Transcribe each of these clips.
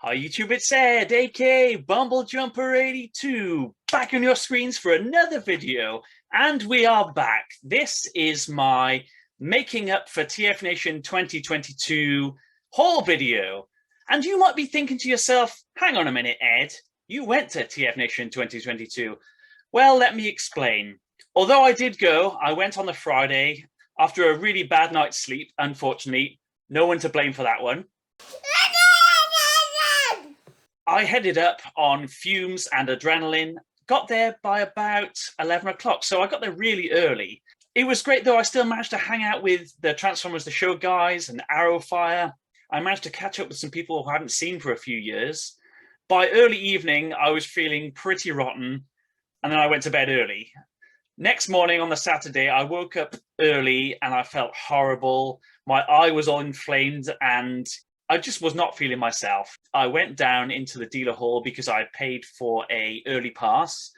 Hi YouTube, it's Ed, aka BumbleJumper82, back on your screens for another video, and we are back. This is my making up for TF Nation 2022 haul video. And you might be thinking to yourself, hang on a minute, Ed, you went to TF Nation 2022. Well, let me explain. Although I did go, I went on the Friday after a really bad night's sleep, unfortunately. No one to blame for that one. I headed up on fumes and adrenaline, got there by about 11 o'clock, so I got there really early. It was great though. I still managed to hang out with the Transformers The Show guys and Arrowfire. I managed to catch up with some people who I hadn't seen for a few years. By early evening, I was feeling pretty rotten, and then I went to bed early. Next morning on the Saturday, I woke up early and I felt horrible. My eye was all inflamed and I just was not feeling myself. I went down into the dealer hall because I paid for an early pass.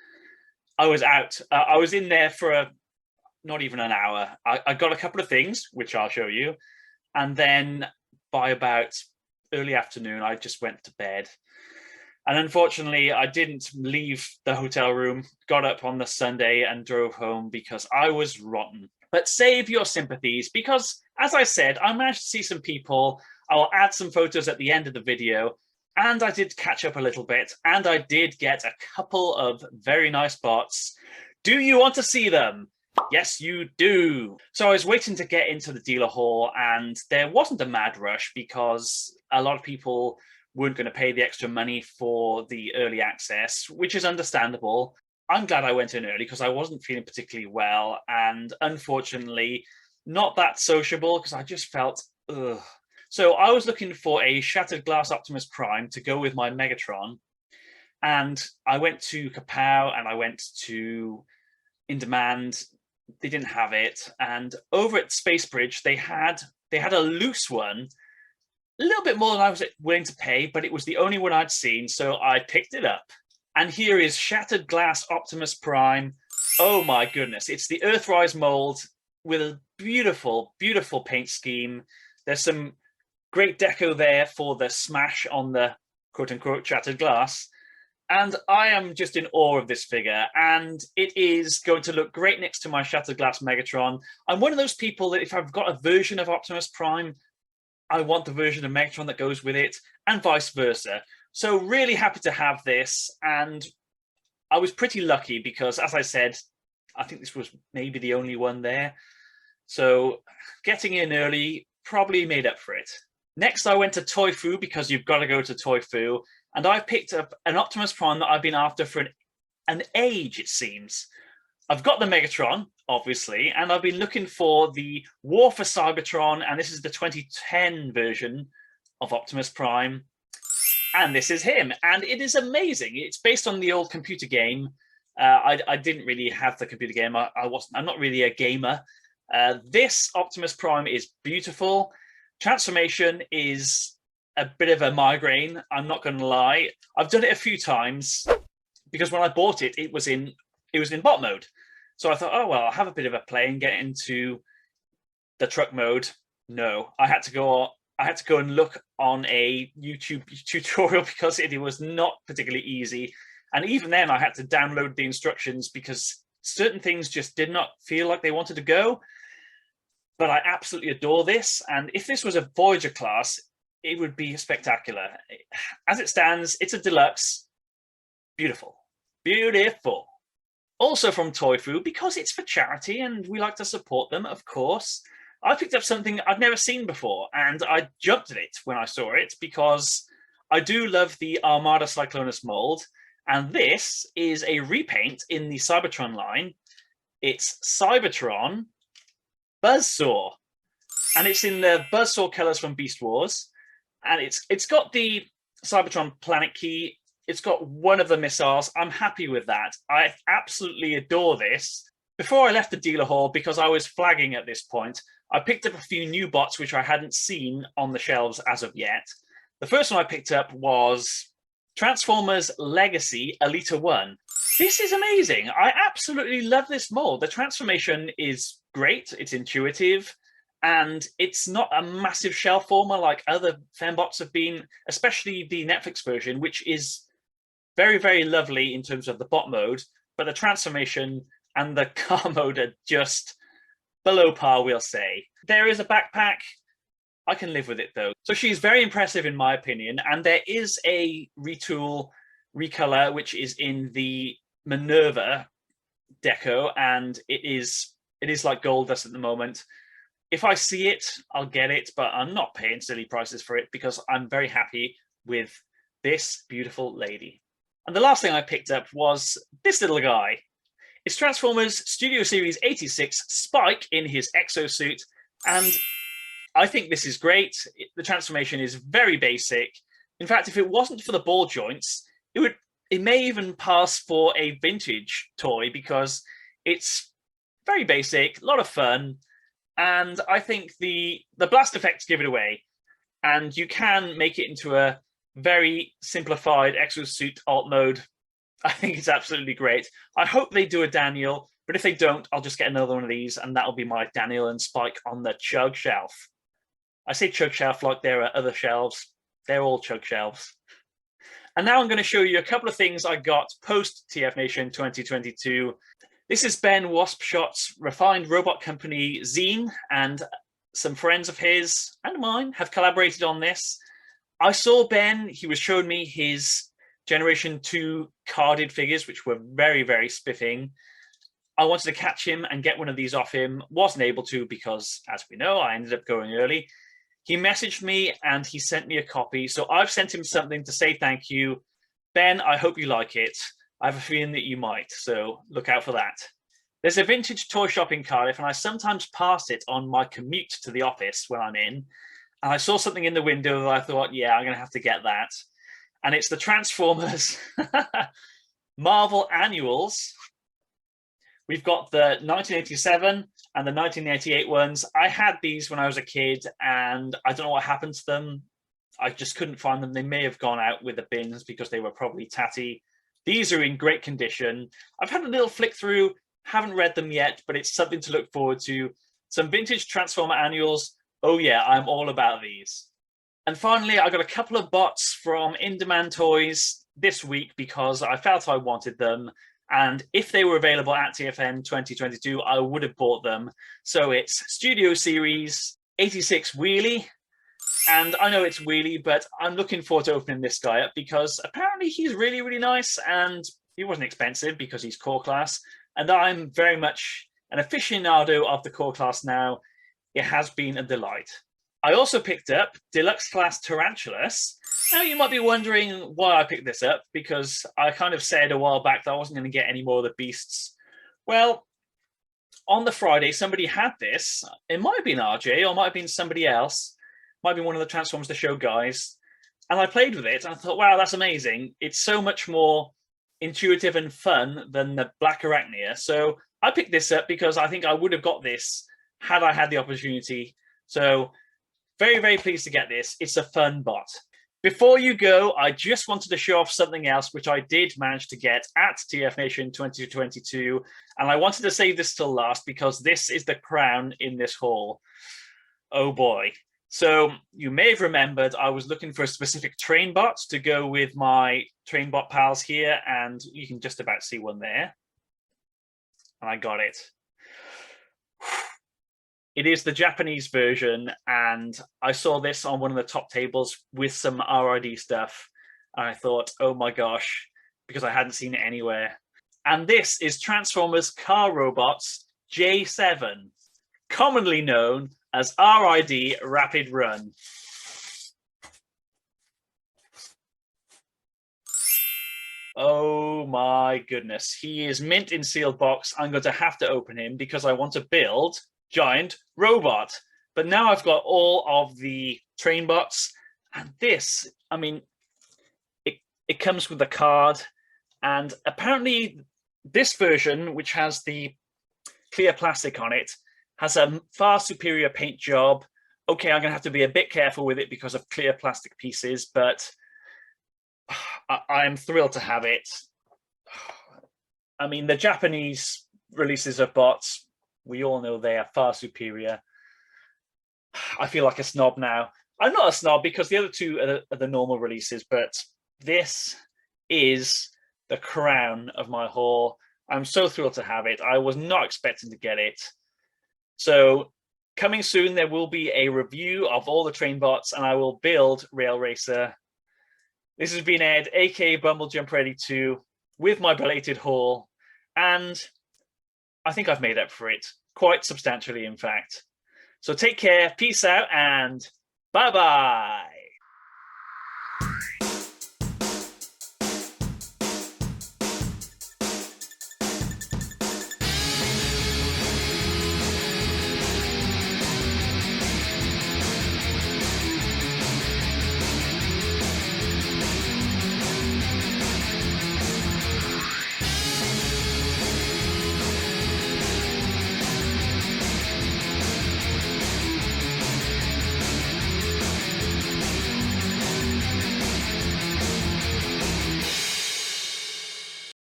I was out. I was in there for not even an hour. I got a couple of things, which I'll show you. And then by about early afternoon, I just went to bed. And unfortunately, I didn't leave the hotel room, got up on the Sunday and drove home because I was rotten. But save your sympathies because, as I said, I managed to see some people. I'll add some photos at the end of the video, and I did catch up a little bit, and I did get a couple of very nice bots. Do you want to see them? Yes, you do. So I was waiting to get into the dealer hall, and there wasn't a mad rush because a lot of people weren't going to pay the extra money for the early access, which is understandable. I'm glad I went in early because I wasn't feeling particularly well, and unfortunately, not that sociable because I just felt, ugh. So I was looking for a Shattered Glass Optimus Prime to go with my Megatron. And I went to Kapow and I went to In Demand. They didn't have it. And over at Space Bridge, they had a loose one, a little bit more than I was willing to pay, but it was the only one I'd seen. So I picked it up. And here is Shattered Glass Optimus Prime. Oh my goodness. It's the Earthrise mold with a beautiful, beautiful paint scheme. There's some great deco there for the smash on the quote-unquote shattered glass. And I am just in awe of this figure. And it is going to look great next to my Shattered Glass Megatron. I'm one of those people that if I've got a version of Optimus Prime, I want the version of Megatron that goes with it, and vice versa. So really happy to have this. And I was pretty lucky because, as I said, I think this was maybe the only one there. So getting in early probably made up for it. Next, I went to Toy Fu because you've got to go to Toy Fu. And I picked up an Optimus Prime that I've been after for an age, it seems. I've got the Megatron, obviously, and I've been looking for the War for Cybertron, and this is the 2010 version of Optimus Prime. And this is him, and it is amazing. It's based on the old computer game. I didn't really have the computer game. I'm not really a gamer. This Optimus Prime is beautiful. Transformation is a bit of a migraine, I'm not going to lie. I've done it a few times because when I bought it, it was in bot mode. So I thought, oh, well, I'll have a bit of a play and get into the truck mode. No, I had to go and look on a YouTube tutorial because it was not particularly easy. And even then I had to download the instructions because certain things just did not feel like they wanted to go. But I absolutely adore this. And if this was a Voyager class, it would be spectacular. As it stands, it's a deluxe. Beautiful. Beautiful. Also from Toy Fu, because it's for charity and we like to support them, of course, I picked up something I've never seen before. And I jumped at it when I saw it because I do love the Armada Cyclonus mold. And this is a repaint in the Cybertron line. It's Cybertron BUZZSAW, and it's in the BUZZSAW colors from Beast Wars, and it's got the Cybertron planet key. It's got one of the missiles. I'm happy with that. I absolutely adore this. Before I left the dealer hall, because I was flagging at this point, I picked up a few new bots which I hadn't seen on the shelves as of yet. The first one I picked up was Transformers Legacy Elita 1. This is amazing. I absolutely love this mold. The transformation is great. It's intuitive. and it's not a massive shell former like other fembots have been, especially the Netflix version, which is very, very lovely in terms of the bot mode, but the transformation and the car mode are just below par, we'll say. There is a backpack. I can live with it though. So she's very impressive in my opinion, and there is a retool, recolor, which is in the Minerva deco, and it is like gold dust at the moment. If I see it, I'll get it, but I'm not paying silly prices for it because I'm very happy with this beautiful lady. And the last thing I picked up was this little guy. It's Transformers Studio Series 86 Spike in his exosuit, and I think this is great. The transformation is very basic. In fact, if it wasn't for the ball joints, it may even pass for a vintage toy because it's very basic, a lot of fun, and I think the blast effects give it away, and you can make it into a very simplified exosuit alt mode. I think it's absolutely great. I hope they do a Daniel, but if they don't, I'll just get another one of these, and that'll be my Daniel and Spike on the chug shelf. I say chug shelf like there are other shelves. They're all chug shelves. And now I'm going to show you a couple of things I got post TF Nation 2022. This is Ben Waspshot's Refined Robot Company zine, and some friends of his and mine have collaborated on this. I saw Ben, he was showing me his Generation 2 carded figures, which were very, very spiffing. I wanted to catch him and get one of these off him. Wasn't able to because, as we know, I ended up going early. He messaged me and he sent me a copy. So I've sent him something to say thank you. Ben, I hope you like it. I have a feeling that you might, so look out for that. There's a vintage toy shop in Cardiff, and I sometimes pass it on my commute to the office when I'm in. And I saw something in the window that I thought, yeah, I'm going to have to get that. And it's the Transformers Marvel Annuals. We've got the 1987 and the 1988 ones. I had these when I was a kid, and I don't know what happened to them. I just couldn't find them. They may have gone out with the bins because they were probably tatty. These are in great condition. I've had a little flick through, haven't read them yet, but it's something to look forward to. Some vintage Transformer Annuals. Oh yeah, I'm all about these. And finally, I got a couple of bots from In Demand Toys this week because I felt I wanted them. And if they were available at TFN 2022, I would have bought them. So it's Studio Series 86 Wheelie. And I know it's Wheelie, but I'm looking forward to opening this guy up because apparently he's really, really nice. And he wasn't expensive because he's core class. And I'm very much an aficionado of the core class now. It has been a delight. I also picked up Deluxe Class Tarantulas. Now, you might be wondering why I picked this up, because I kind of said a while back that I wasn't going to get any more of the beasts. Well, on the Friday, somebody had this. It might have been RJ, or it might have been somebody else. Might be one of the Transformers the Show guys. And I played with it, and I thought, wow, that's amazing. It's so much more intuitive and fun than the Black Arachnia. So I picked this up because I think I would have got this had I had the opportunity. So very, very pleased to get this. It's a fun bot. Before you go, I just wanted to show off something else, which I did manage to get at TF Nation 2022. And I wanted to save this till last because this is the crown in this haul. Oh boy. So you may have remembered I was looking for a specific train bot to go with my train bot pals here, and you can just about see one there. And I got it. It is the Japanese version, and I saw this on one of the top tables with some RID stuff, and I thought, oh my gosh, because I hadn't seen it anywhere. And this is Transformers Car Robots J7, commonly known as RID Rapid Run. Oh my goodness, he is mint in sealed box. I'm going to have to open him because I want to build giant robot. But now I've got all of the train bots, and this, I mean, it comes with a card, and apparently this version, which has the clear plastic on it, has a far superior paint job. Okay, I'm gonna have to be a bit careful with it because of clear plastic pieces, but I'm thrilled to have it. I mean, the Japanese releases of bots, we all know they are far superior. I feel like a snob now. I'm not a snob because the other two are the normal releases, but this is the crown of my haul. I'm so thrilled to have it. I was not expecting to get it. So coming soon, there will be a review of all the train bots, and I will build Rail Racer. This has been Ed, aka Bumble Jump Ready 2, with my belated haul, and I think I've made up for it quite substantially, in fact. So take care, peace out, and bye-bye.